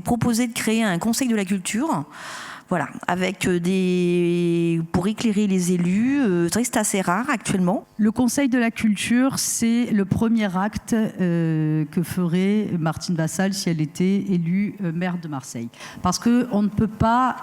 proposé de créer un conseil de la culture. Voilà, avec pour éclairer les élus. C'est vrai que c'est assez rare actuellement. Le Conseil de la culture, c'est le premier acte que ferait Martine Vassal si elle était élue maire de Marseille. Parce qu'on ne peut pas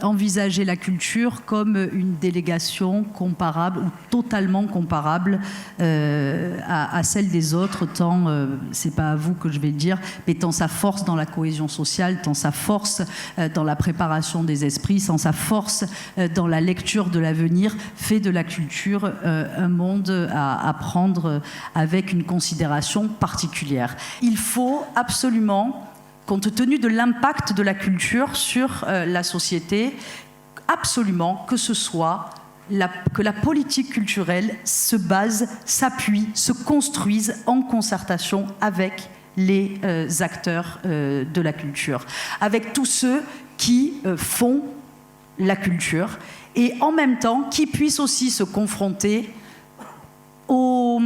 envisager la culture comme une délégation comparable ou totalement comparable à celle des autres, tant, c'est pas à vous que je vais le dire, mais tant sa force dans la cohésion sociale, tant sa force dans la préparation des esprits, sans sa force dans la lecture de l'avenir, fait de la culture un monde à prendre avec une considération particulière. Il faut absolument, compte tenu de l'impact de la culture sur la société, absolument que ce soit que la politique culturelle se base, s'appuie, se construise en concertation avec les acteurs de la culture, avec tous ceux qui font la culture et en même temps qui puissent aussi se confronter aux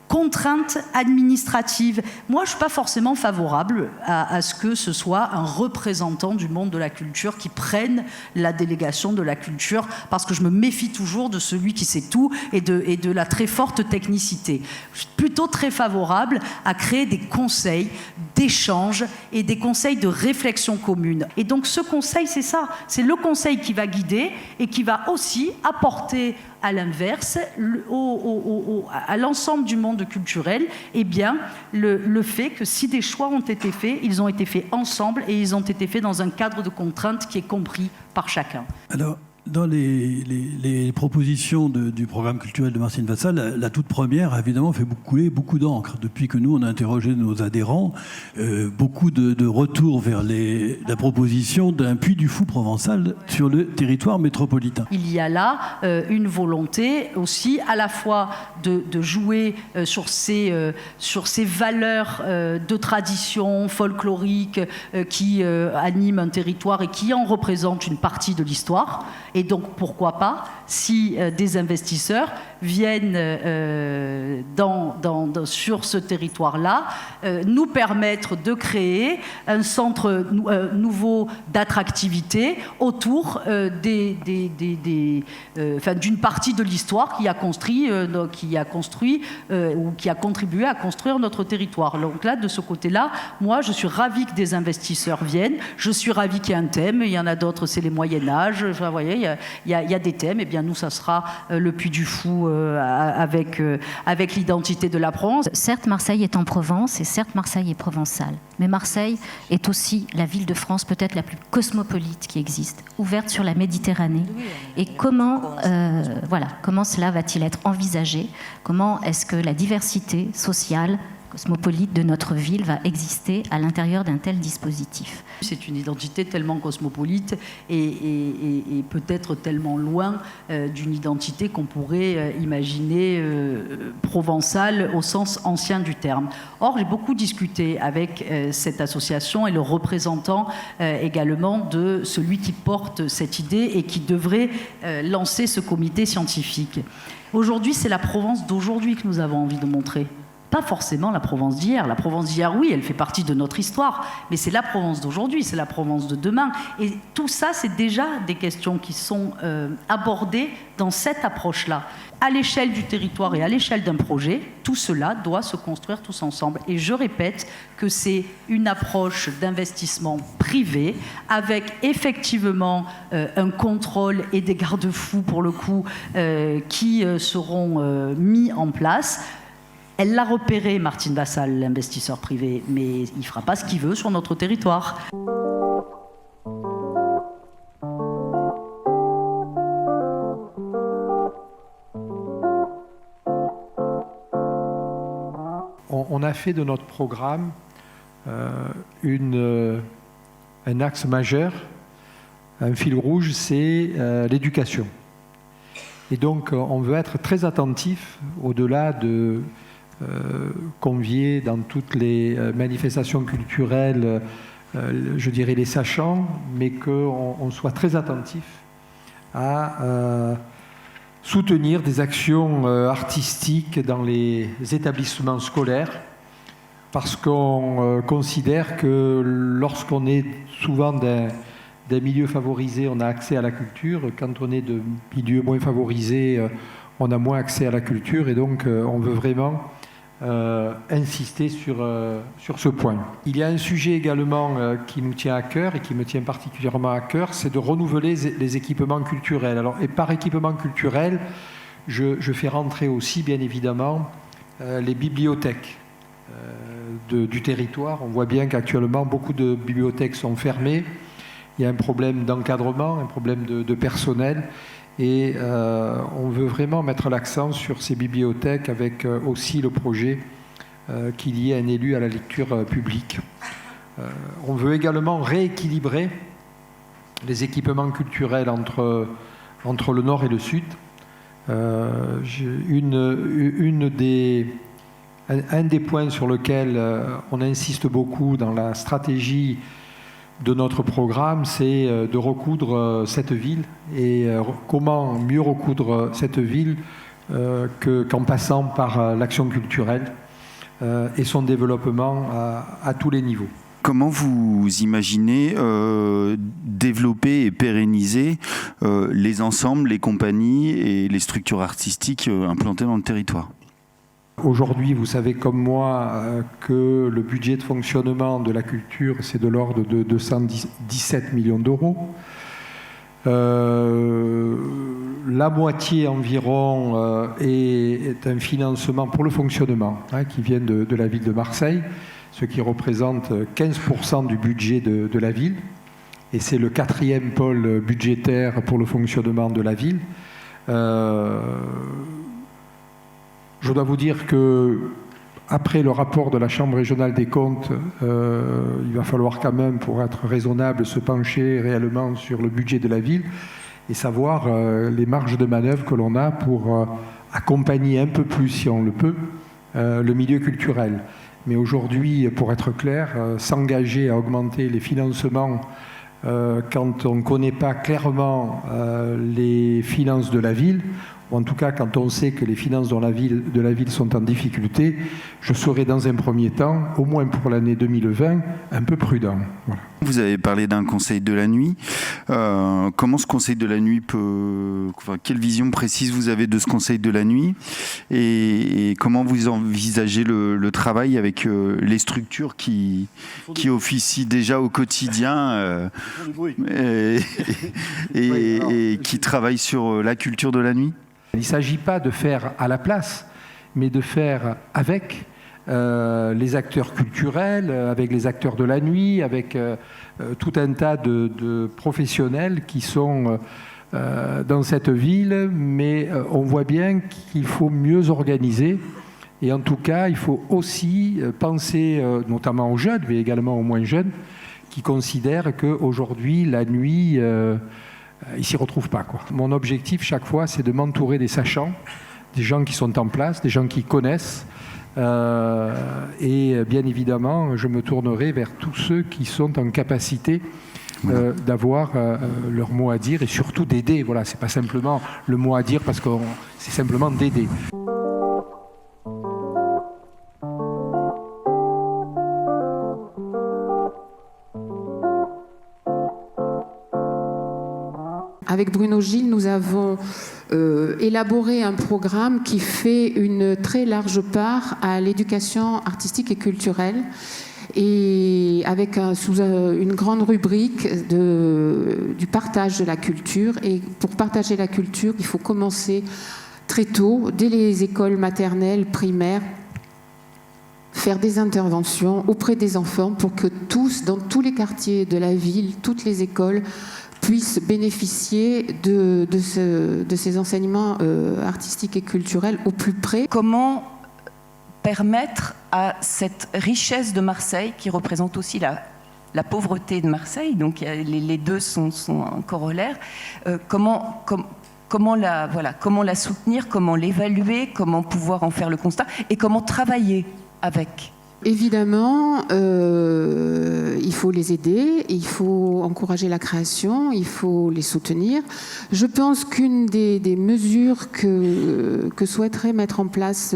contraintes administratives. Moi, je ne suis pas forcément favorable à ce que ce soit un représentant du monde de la culture qui prenne la délégation de la culture, parce que je me méfie toujours de celui qui sait tout et de la très forte technicité. Je suis plutôt très favorable à créer des conseils d'échange et des conseils de réflexion commune. Et donc ce conseil, c'est ça, c'est le conseil qui va guider et qui va aussi apporter à l'inverse, à l'ensemble du monde culturel, eh bien, le fait que si des choix ont été faits, ils ont été faits ensemble et ils ont été faits dans un cadre de contraintes qui est compris par chacun. Alors, dans les propositions du programme culturel de Martine Vassal, la toute première a évidemment fait couler beaucoup d'encre. Depuis que nous, on a interrogé nos adhérents, beaucoup de retours vers la proposition d'un Puy du Fou provençal sur le territoire métropolitain. Il y a là une volonté aussi à la fois de jouer sur ces valeurs de tradition folklorique qui animent un territoire et qui en représentent une partie de l'histoire. Et donc, pourquoi pas, si des investisseurs viennent sur ce territoire-là, nous permettre de créer un centre nouveau d'attractivité autour d'une partie de l'histoire qui a contribué à construire notre territoire. Donc là, de ce côté-là, moi, je suis ravie que des investisseurs viennent. Je suis ravie qu'il y ait un thème. Il y en a d'autres, c'est les Moyen-Âge. Vous voyez, il y a des thèmes. Eh bien, nous, ça sera le Puy du Fou avec l'identité de la Provence. Certes, Marseille est en Provence et certes, Marseille est provençale. Mais Marseille est aussi la ville de France peut-être la plus cosmopolite qui existe, ouverte sur la Méditerranée. Et comment cela va-t-il être envisagé? Comment est-ce que la diversité sociale, cosmopolite de notre ville va exister à l'intérieur d'un tel dispositif? C'est une identité tellement cosmopolite et peut-être tellement loin d'une identité qu'on pourrait imaginer provençale au sens ancien du terme. Or, j'ai beaucoup discuté avec cette association et le représentant également de celui qui porte cette idée et qui devrait lancer ce comité scientifique. Aujourd'hui, c'est la Provence d'aujourd'hui que nous avons envie de montrer. Pas forcément la Provence d'hier. La Provence d'hier, oui, elle fait partie de notre histoire, mais c'est la Provence d'aujourd'hui, c'est la Provence de demain. Et tout ça, c'est déjà des questions qui sont abordées dans cette approche-là. À l'échelle du territoire et à l'échelle d'un projet, tout cela doit se construire tous ensemble. Et je répète que c'est une approche d'investissement privé avec effectivement un contrôle et des garde-fous, pour le coup, qui seront mis en place. Elle l'a repéré, Martine Vassal, l'investisseur privé, mais il ne fera pas ce qu'il veut sur notre territoire. On a fait de notre programme un axe majeur, un fil rouge, c'est l'éducation. Et donc, on veut être très attentif, au-delà de convier dans toutes les manifestations culturelles, je dirais les sachants, mais qu'on soit très attentif à soutenir des actions artistiques dans les établissements scolaires parce qu'on considère que lorsqu'on est souvent d'un milieu favorisé, on a accès à la culture. Quand on est de milieux moins favorisés, on a moins accès à la culture. Et donc, on veut vraiment insister sur ce point. Il y a un sujet également qui nous tient à cœur et qui me tient particulièrement à cœur, c'est de renouveler les équipements culturels. Alors, et par équipement culturel, je fais rentrer aussi, bien évidemment, les bibliothèques du territoire. On voit bien qu'actuellement, beaucoup de bibliothèques sont fermées. Il y a un problème d'encadrement, un problème de personnel. Et on veut vraiment mettre l'accent sur ces bibliothèques avec aussi le projet qu'il y ait un élu à la lecture publique. On veut également rééquilibrer les équipements culturels entre le nord et le sud. Un des points sur lesquels on insiste beaucoup dans la stratégie de notre programme, c'est de recoudre cette ville. Et comment mieux recoudre cette ville qu'en passant par l'action culturelle et son développement à tous les niveaux. Comment vous imaginez développer et pérenniser les ensembles, les compagnies et les structures artistiques implantées dans le territoire ? Aujourd'hui, vous savez comme moi que le budget de fonctionnement de la culture, c'est de l'ordre de 217 millions d'euros. La moitié environ est un financement pour le fonctionnement qui vient de la ville de Marseille, ce qui représente 15% du budget de la ville. Et c'est le 4e pôle budgétaire pour le fonctionnement de la ville. Je dois vous dire que après le rapport de la Chambre régionale des comptes, il va falloir quand même, pour être raisonnable, se pencher réellement sur le budget de la ville et savoir les marges de manœuvre que l'on a pour accompagner un peu plus, si on le peut, le milieu culturel. Mais aujourd'hui, pour être clair, s'engager à augmenter les financements quand on ne connaît pas clairement les finances de la ville, ou en tout cas quand on sait que les finances de la ville sont en difficulté, je serai dans un premier temps, au moins pour l'année 2020, un peu prudent. Voilà. Vous avez parlé d'un conseil de la nuit. Comment ce conseil de la nuit quelle vision précise vous avez de ce conseil de la nuit et comment vous envisagez le travail avec les structures qui officient déjà au quotidien et qui travaillent sur la culture de la nuit ? Il ne s'agit pas de faire à la place, mais de faire avec les acteurs culturels, avec les acteurs de la nuit, avec tout un tas de professionnels qui sont dans cette ville, mais on voit bien qu'il faut mieux organiser. Et en tout cas, il faut aussi penser notamment aux jeunes, mais également aux moins jeunes, qui considèrent qu'aujourd'hui, la nuit... ils ne s'y retrouvent pas, quoi. Mon objectif, chaque fois, c'est de m'entourer des sachants, des gens qui sont en place, des gens qui connaissent. Et bien évidemment, je me tournerai vers tous ceux qui sont en capacité d'avoir leur mot à dire et surtout d'aider. Voilà, ce n'est pas simplement le mot à dire parce que c'est simplement d'aider. Avec Bruno Gilles, nous avons élaboré un programme qui fait une très large part à l'éducation artistique et culturelle, et avec sous une grande rubrique du partage de la culture. Et pour partager la culture, il faut commencer très tôt, dès les écoles maternelles, primaires, faire des interventions auprès des enfants pour que tous, dans tous les quartiers de la ville, toutes les écoles, puissent bénéficier de ces enseignements artistiques et culturels au plus près. Comment permettre à cette richesse de Marseille, qui représente aussi la pauvreté de Marseille, donc les deux sont un corollaire, comment la soutenir, comment l'évaluer, comment pouvoir en faire le constat et comment travailler avec ? Évidemment, il faut les aider, il faut encourager la création, il faut les soutenir. Je pense qu'une des mesures que souhaiterait mettre en place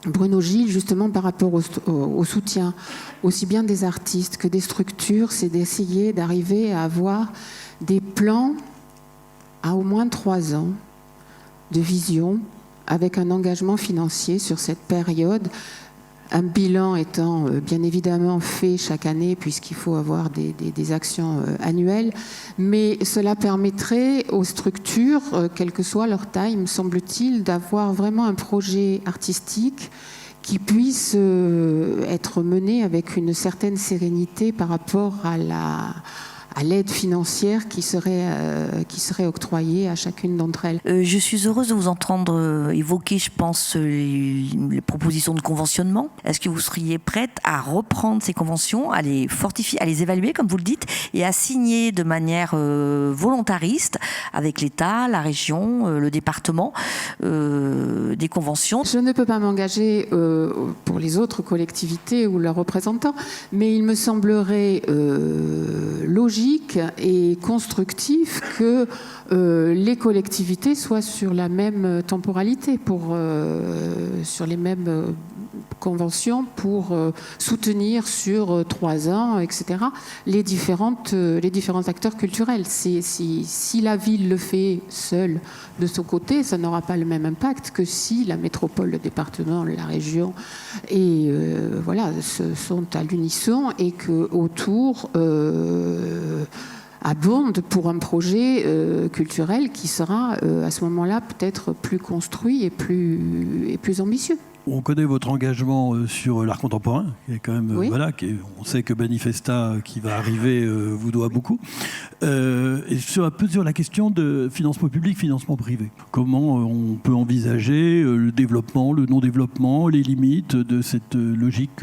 Bruno Gilles, justement, par rapport au soutien, aussi bien des artistes que des structures, c'est d'essayer d'arriver à avoir des plans à au moins 3 ans de vision, avec un engagement financier sur cette période, un bilan étant bien évidemment fait chaque année, puisqu'il faut avoir des actions annuelles, mais cela permettrait aux structures, quelle que soit leur taille, me semble-t-il, d'avoir vraiment un projet artistique qui puisse être mené avec une certaine sérénité par rapport à l'aide financière qui serait octroyée à chacune d'entre elles. Je suis heureuse de vous entendre évoquer, je pense, les propositions de conventionnement. Est-ce que vous seriez prête à reprendre ces conventions, à les fortifier, à les évaluer, comme vous le dites, et à signer de manière volontariste avec l'État, la région, le département, des conventions? Je ne peux pas m'engager pour les autres collectivités ou leurs représentants, mais il me semblerait logique et constructif que les collectivités soient sur la même temporalité, sur les mêmes conventions pour soutenir sur 3 ans, etc., les différents acteurs culturels. Si la ville le fait seule de son côté, ça n'aura pas le même impact que si la métropole, le département, la région sont à l'unisson et que autour abonde pour un projet culturel qui sera à ce moment-là peut-être plus construit et plus ambitieux. On connaît votre engagement sur l'art contemporain, qui est quand même, oui. On sait que Manifesta, qui va arriver, vous doit beaucoup. Et un peu sur la question de financement public, financement privé. Comment on peut envisager le développement, le non-développement, les limites de cette logique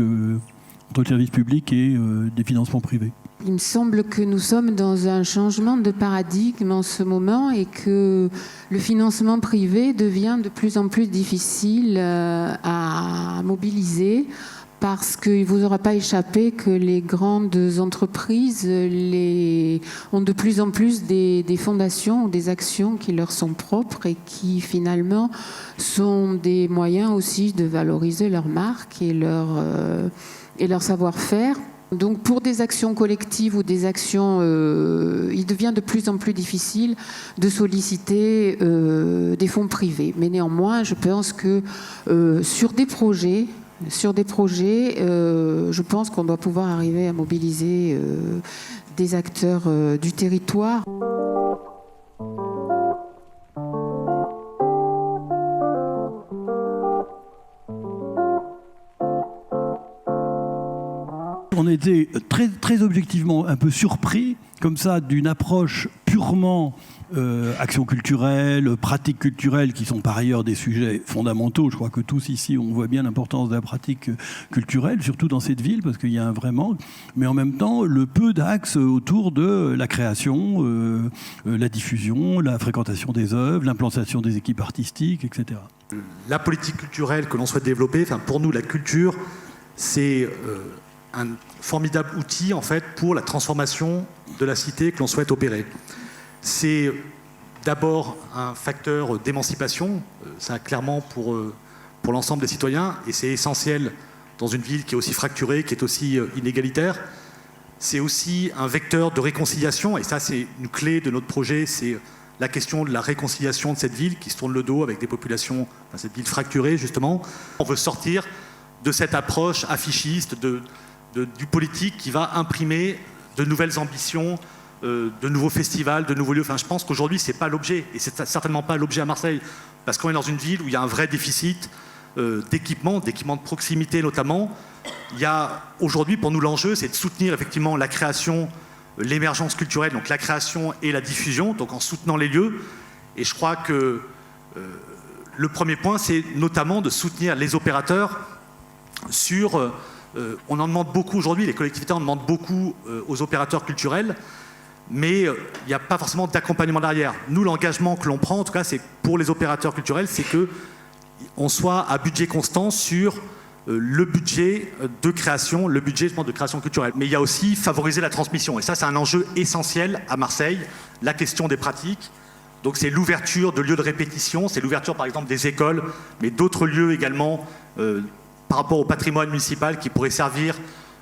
entre le service public et des financements privés? Il me semble que nous sommes dans un changement de paradigme en ce moment et que le financement privé devient de plus en plus difficile à mobiliser parce qu'il ne vous aura pas échappé que les grandes entreprises ont de plus en plus des fondations ou des actions qui leur sont propres et qui finalement sont des moyens aussi de valoriser leur marque et leur savoir-faire. Donc pour des actions collectives ou des actions, il devient de plus en plus difficile de solliciter des fonds privés. Mais néanmoins, je pense que sur des projets, je pense qu'on doit pouvoir arriver à mobiliser des acteurs du territoire. On était très, très objectivement un peu surpris, comme ça, d'une approche purement action culturelle, pratique culturelle, qui sont par ailleurs des sujets fondamentaux. Je crois que tous ici, on voit bien l'importance de la pratique culturelle, surtout dans cette ville, parce qu'il y a un vrai manque. Mais en même temps, le peu d'axes autour de la création, la diffusion, la fréquentation des œuvres, l'implantation des équipes artistiques, etc. La politique culturelle que l'on souhaite développer, pour nous, la culture, c'est un formidable outil en fait pour la transformation de la cité que l'on souhaite opérer. C'est d'abord un facteur d'émancipation, ça clairement pour l'ensemble des citoyens, et c'est essentiel dans une ville qui est aussi fracturée, qui est aussi inégalitaire. C'est aussi un vecteur de réconciliation, et ça c'est une clé de notre projet, c'est la question de la réconciliation de cette ville qui se tourne le dos avec des populations, cette ville fracturée justement. On veut sortir de cette approche affichiste du politique qui va imprimer de nouvelles ambitions, de nouveaux festivals, de nouveaux lieux. Je pense qu'aujourd'hui, ce n'est pas l'objet, et c'est certainement pas l'objet à Marseille, parce qu'on est dans une ville où il y a un vrai déficit d'équipements de proximité notamment. Il y a aujourd'hui, pour nous, l'enjeu, c'est de soutenir effectivement la création, l'émergence culturelle, donc la création et la diffusion, donc en soutenant les lieux. Et je crois que le premier point, c'est notamment de soutenir les opérateurs sur... on en demande beaucoup aujourd'hui, les collectivités en demandent beaucoup aux opérateurs culturels, mais il n'y a pas forcément d'accompagnement derrière. Nous, l'engagement que l'on prend, en tout cas, c'est pour les opérateurs culturels, c'est qu'on soit à budget constant sur le budget de création, le budget de création culturelle. Mais il y a aussi favoriser la transmission, et ça, c'est un enjeu essentiel à Marseille, la question des pratiques, Donc c'est l'ouverture de lieux de répétition, c'est l'ouverture par exemple des écoles, mais d'autres lieux également par rapport au patrimoine municipal qui pourrait servir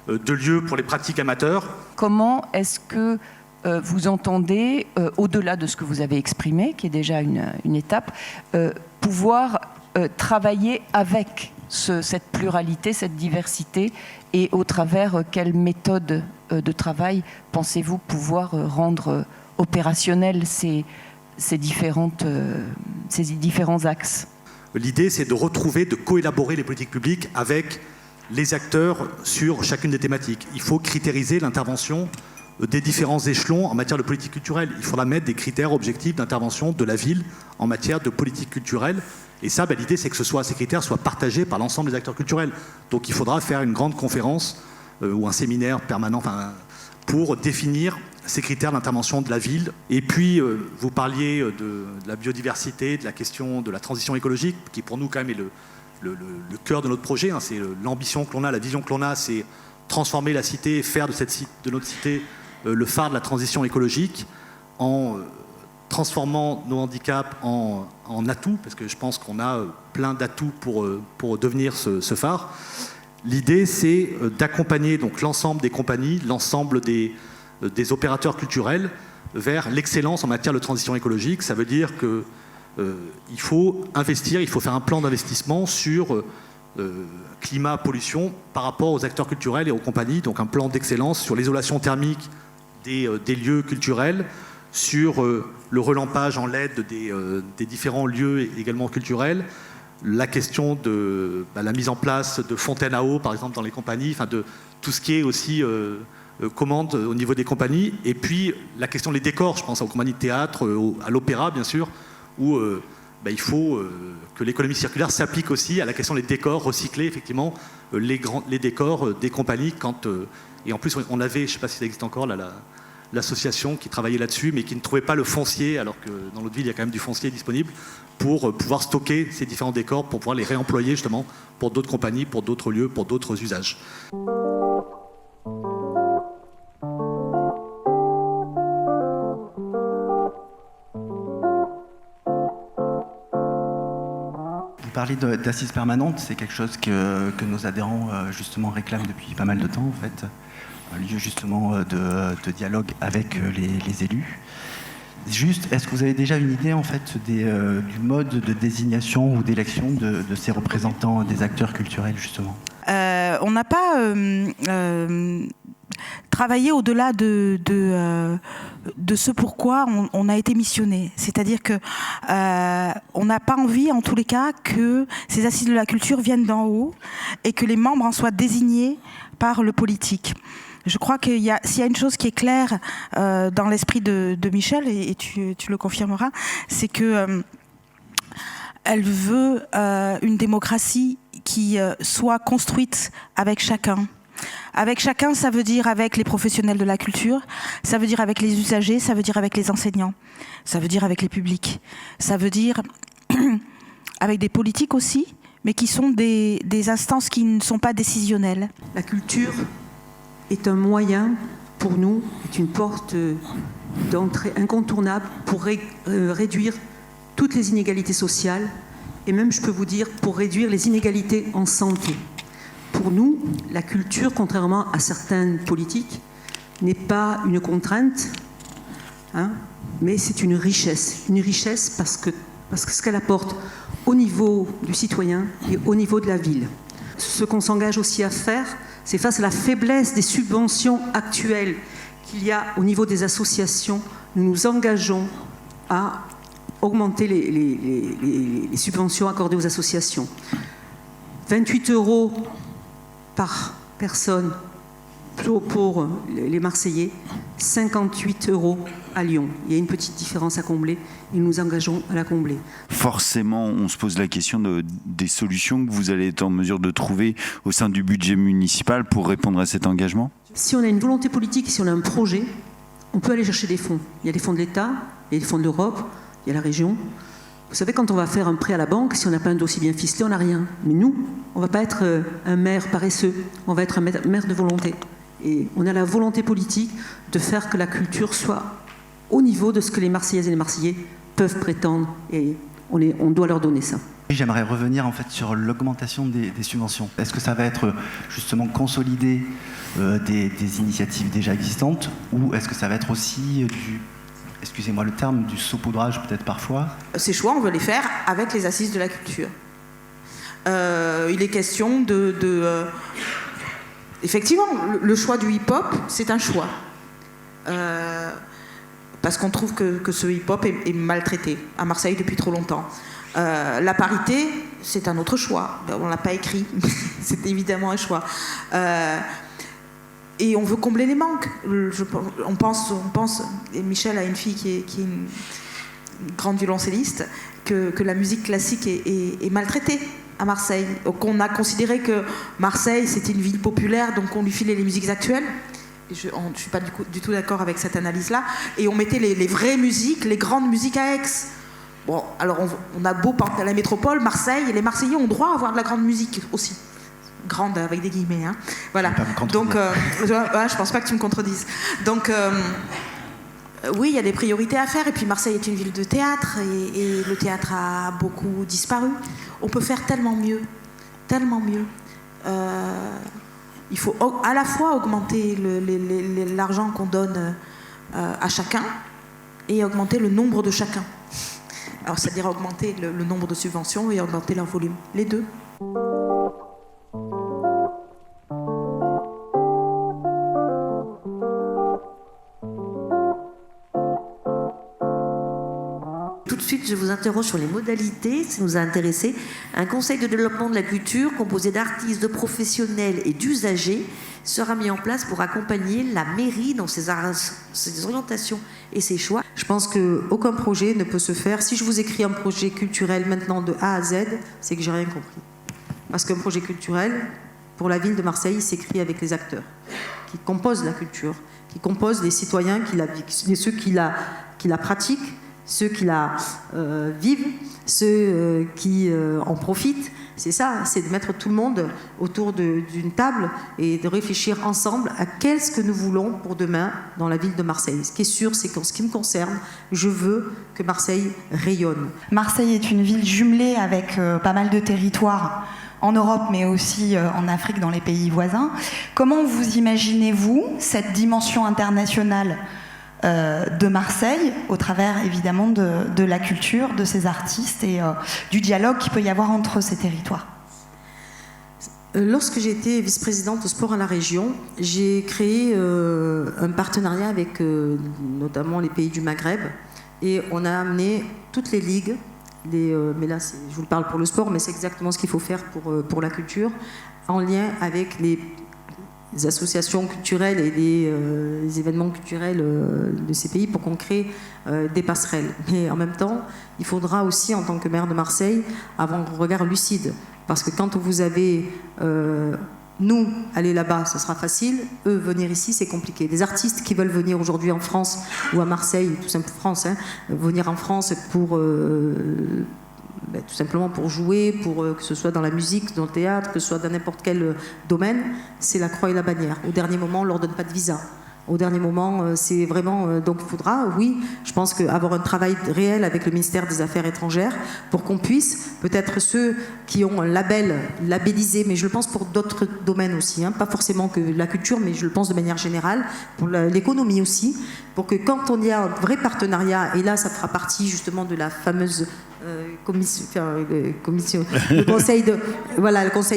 de lieu pour les pratiques amateurs. Comment est-ce que vous entendez, au-delà de ce que vous avez exprimé, qui est déjà une étape, pouvoir travailler avec cette pluralité, cette diversité, et au travers quelle méthode de travail pensez-vous pouvoir rendre opérationnels ces différents axes? L'idée, c'est de retrouver, de coélaborer les politiques publiques avec les acteurs sur chacune des thématiques. Il faut critériser l'intervention des différents échelons en matière de politique culturelle. Il faudra mettre des critères objectifs d'intervention de la ville en matière de politique culturelle. Et ça, l'idée, c'est que ces critères soient partagés par l'ensemble des acteurs culturels. Donc il faudra faire une grande conférence ou un séminaire permanent pour définir ces critères d'intervention de la ville. Et puis, vous parliez de la biodiversité, de la question de la transition écologique, qui pour nous, quand même, est le cœur de notre projet. Hein. C'est l'ambition que l'on a, la vision que l'on a, c'est transformer la cité, faire de notre cité le phare de la transition écologique, en transformant nos handicaps en atouts, parce que je pense qu'on a plein d'atouts pour devenir ce phare. L'idée, c'est d'accompagner donc l'ensemble des compagnies, l'ensemble des opérateurs culturels vers l'excellence en matière de transition écologique. Ça veut dire qu'il faut investir, il faut faire un plan d'investissement sur climat, pollution par rapport aux acteurs culturels et aux compagnies, donc un plan d'excellence sur l'isolation thermique des lieux culturels, sur le relampage en LED des différents lieux également culturels, la question de la mise en place de fontaines à eau, par exemple, dans les compagnies, de tout ce qui est aussi commande au niveau des compagnies, et puis la question des décors, je pense aux compagnies de théâtre, à l'opéra, bien sûr, où il faut que l'économie circulaire s'applique aussi à la question des décors, recycler effectivement les décors des compagnies. Et en plus, on avait, je ne sais pas si ça existe encore, l'association qui travaillait là-dessus, mais qui ne trouvait pas le foncier, alors que dans notre ville, il y a quand même du foncier disponible, pour pouvoir stocker ces différents décors, pour pouvoir les réemployer justement pour d'autres compagnies, pour d'autres lieux, pour d'autres usages. Vous parlez d'assises permanentes, c'est quelque chose que nos adhérents justement réclament depuis pas mal de temps en fait. Un lieu justement de dialogue avec les élus. Juste, est-ce que vous avez déjà une idée en fait du mode de désignation ou d'élection de ces représentants des acteurs culturels justement? On n'a pas travaillé au-delà de ce pourquoi on a été missionné. C'est-à-dire que on n'a pas envie, en tous les cas, que ces assises de la culture viennent d'en haut et que les membres en soient désignés par le politique. Je crois s'il y a une chose qui est claire dans l'esprit de Michel, et tu le confirmeras, c'est que elle veut une démocratie qui soit construite avec chacun. Avec chacun, ça veut dire avec les professionnels de la culture, ça veut dire avec les usagers, ça veut dire avec les enseignants, ça veut dire avec les publics, ça veut dire avec des politiques aussi, mais qui sont des instances qui ne sont pas décisionnelles. La culture est un moyen pour nous, est une porte d'entrée incontournable pour réduire toutes les inégalités sociales et même, je peux vous dire, pour réduire les inégalités en santé. Pour nous, la culture, contrairement à certaines politiques, n'est pas une contrainte, mais c'est une richesse. Une richesse parce que ce qu'elle apporte au niveau du citoyen et au niveau de la ville. Ce qu'on s'engage aussi à faire, c'est face à la faiblesse des subventions actuelles qu'il y a au niveau des associations, nous nous engageons à augmenter les subventions accordées aux associations. 28 € par personne pour les Marseillais, 58 € à Lyon. Il y a une petite différence à combler et nous nous engageons à la combler. Forcément, on se pose la question des solutions que vous allez être en mesure de trouver au sein du budget municipal pour répondre à cet engagement. Si on a une volonté politique, si on a un projet, on peut aller chercher des fonds. Il y a des fonds de l'État, il y a des fonds de l'Europe, il y a la région. Vous savez, quand on va faire un prêt à la banque, si on n'a pas un dossier bien ficelé, on n'a rien. Mais nous, on ne va pas être un maire paresseux, on va être un maire de volonté. Et on a la volonté politique de faire que la culture soit au niveau de ce que les Marseillaises et les Marseillais peuvent prétendre et on doit leur donner ça. J'aimerais revenir en fait sur l'augmentation des subventions. Est-ce que ça va être justement consolider des initiatives déjà existantes, ou est-ce que ça va être aussi excusez-moi le terme, du saupoudrage peut-être parfois? Ces choix, on veut les faire avec les assises de la culture. Il est question effectivement, le choix du hip-hop, c'est un choix. Parce qu'on trouve que ce hip-hop est maltraité à Marseille depuis trop longtemps. La parité, c'est un autre choix. On ne l'a pas écrit, c'est évidemment un choix. Et on veut combler les manques. On pense, et Michel a une fille qui est une grande violoncelliste, que la musique classique est maltraitée à Marseille. Qu'on a considéré que Marseille, c'était une ville populaire, donc on lui filait les musiques actuelles. Et je ne suis pas du tout d'accord avec cette analyse-là. Et on mettait les vraies musiques, les grandes musiques à Aix. Bon, alors on a beau parler à la métropole, Marseille, et les Marseillais ont droit à avoir de la grande musique aussi. Grande avec des guillemets, hein. Voilà. Donc, je pense pas que tu me contredises. Donc, oui, il y a des priorités à faire. Et puis Marseille est une ville de théâtre, et le théâtre a beaucoup disparu. On peut faire tellement mieux, tellement mieux. Il faut à la fois augmenter l'argent qu'on donne à chacun et augmenter le nombre de chacun. Alors, c'est-à-dire augmenter le nombre de subventions et augmenter leur volume. Les deux. Tout de suite, je vous interroge sur les modalités, ça nous a intéressé. Un conseil de développement de la culture composé d'artistes, de professionnels et d'usagers sera mis en place pour accompagner la mairie dans ses orientations et ses choix. Je pense qu'aucun projet ne peut se faire. Si je vous écris un projet culturel maintenant de A à Z, c'est que j'ai rien compris. Parce qu'un projet culturel, pour la ville de Marseille, s'écrit avec les acteurs qui composent la culture, qui composent les citoyens, ceux qui la pratiquent, ceux qui la vivent, ceux qui en profitent. C'est ça, c'est de mettre tout le monde autour d'une table et de réfléchir ensemble à qu'est-ce que nous voulons pour demain dans la ville de Marseille. Ce qui est sûr, c'est qu'en ce qui me concerne, je veux que Marseille rayonne. Marseille est une ville jumelée avec pas mal de territoires en Europe, mais aussi en Afrique, dans les pays voisins. Comment vous imaginez-vous cette dimension internationale de Marseille, au travers évidemment de la culture, de ses artistes et du dialogue qu'il peut y avoir entre ces territoires? Lorsque j'étais vice-présidente au sport à la région, j'ai créé un partenariat avec notamment les pays du Maghreb, et on a amené toutes les ligues, mais là je vous parle pour le sport, mais c'est exactement ce qu'il faut faire pour la culture, en lien avec les associations culturelles et les événements culturels de ces pays, pour qu'on crée des passerelles. Mais en même temps, il faudra aussi, en tant que maire de Marseille, avoir un regard lucide. Parce que quand vous avez nous, aller là-bas, ça sera facile. Eux, venir ici, c'est compliqué. Des artistes qui veulent venir aujourd'hui en France ou à Marseille, tout simplement France, venir en France pour... tout simplement pour jouer, que ce soit dans la musique, dans le théâtre, que ce soit dans n'importe quel domaine, c'est la croix et la bannière. Au dernier moment, on ne leur donne pas de visa. Au dernier moment, c'est vraiment... donc il faudra, oui, je pense avoir un travail réel avec le ministère des Affaires étrangères pour qu'on puisse, peut-être ceux qui ont un label labellisé, mais je le pense pour d'autres domaines aussi, pas forcément que la culture, mais je le pense de manière générale, pour l'économie aussi, pour que quand on y a un vrai partenariat, et là ça fera partie justement de la fameuse... le conseil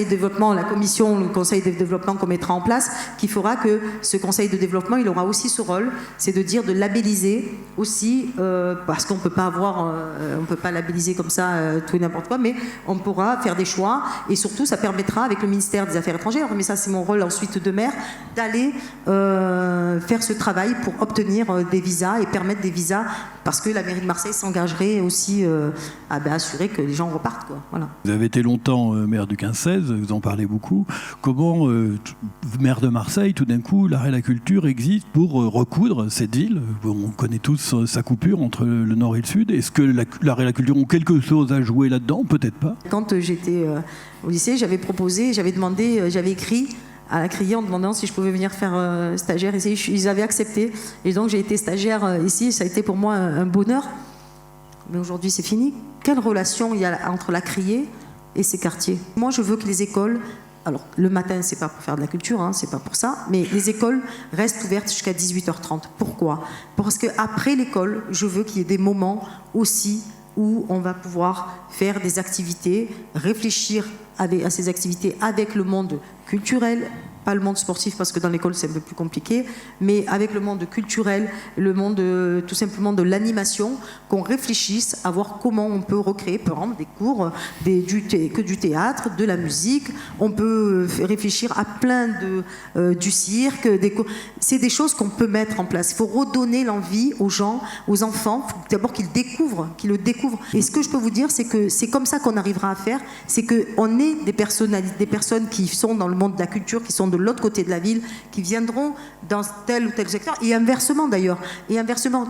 de développement, la commission, le conseil de développement qu'on mettra en place, qui fera que ce conseil de développement, il aura aussi ce rôle, c'est de dire, de labelliser aussi, parce qu'on peut pas on peut pas labelliser comme ça tout et n'importe quoi, mais on pourra faire des choix, et surtout ça permettra avec le ministère des Affaires étrangères, mais ça c'est mon rôle ensuite de maire, d'aller faire ce travail pour obtenir des visas et permettre des visas, parce que la mairie de Marseille s'engagerait aussi à assurer que les gens repartent, quoi. Voilà. Vous avez été longtemps maire du 15-16, vous en parlez beaucoup. Comment, maire de Marseille, tout d'un coup, l'art et la culture existe pour recoudre cette ville? On connaît tous sa coupure entre le nord et le sud. Est-ce que l'art et la culture ont quelque chose à jouer là-dedans? Peut-être pas. Quand j'étais au lycée, j'avais écrit à la criée en demandant si je pouvais venir faire stagiaire ici. Ils avaient accepté. Et donc j'ai été stagiaire ici. Ça a été pour moi un bonheur. mais aujourd'hui c'est fini. Quelle relation il y a entre la Criée et ces quartiers? Moi, je veux que les écoles, alors le matin, c'est pas pour faire de la culture, hein, c'est pas pour ça, mais les écoles restent ouvertes jusqu'à 18h30. Pourquoi? Parce qu'après l'école, je veux qu'il y ait des moments aussi où on va pouvoir faire des activités, réfléchir à ces activités avec le monde culturel, pas le monde sportif parce que dans l'école c'est un peu plus compliqué, mais avec le monde culturel, le monde tout simplement de l'animation, qu'on réfléchisse à voir comment on peut recréer, par exemple, des cours, que du théâtre, de la musique, on peut réfléchir à plein du cirque, c'est des choses qu'on peut mettre en place. Il faut redonner l'envie aux gens, aux enfants, d'abord qu'ils le découvrent. Et ce que je peux vous dire, c'est que c'est comme ça qu'on arrivera à faire, c'est qu'on est des personnes qui sont dans le monde de la culture, qui sont de l'autre côté de la ville, qui viendront dans tel ou tel secteur, et inversement d'ailleurs. Et inversement.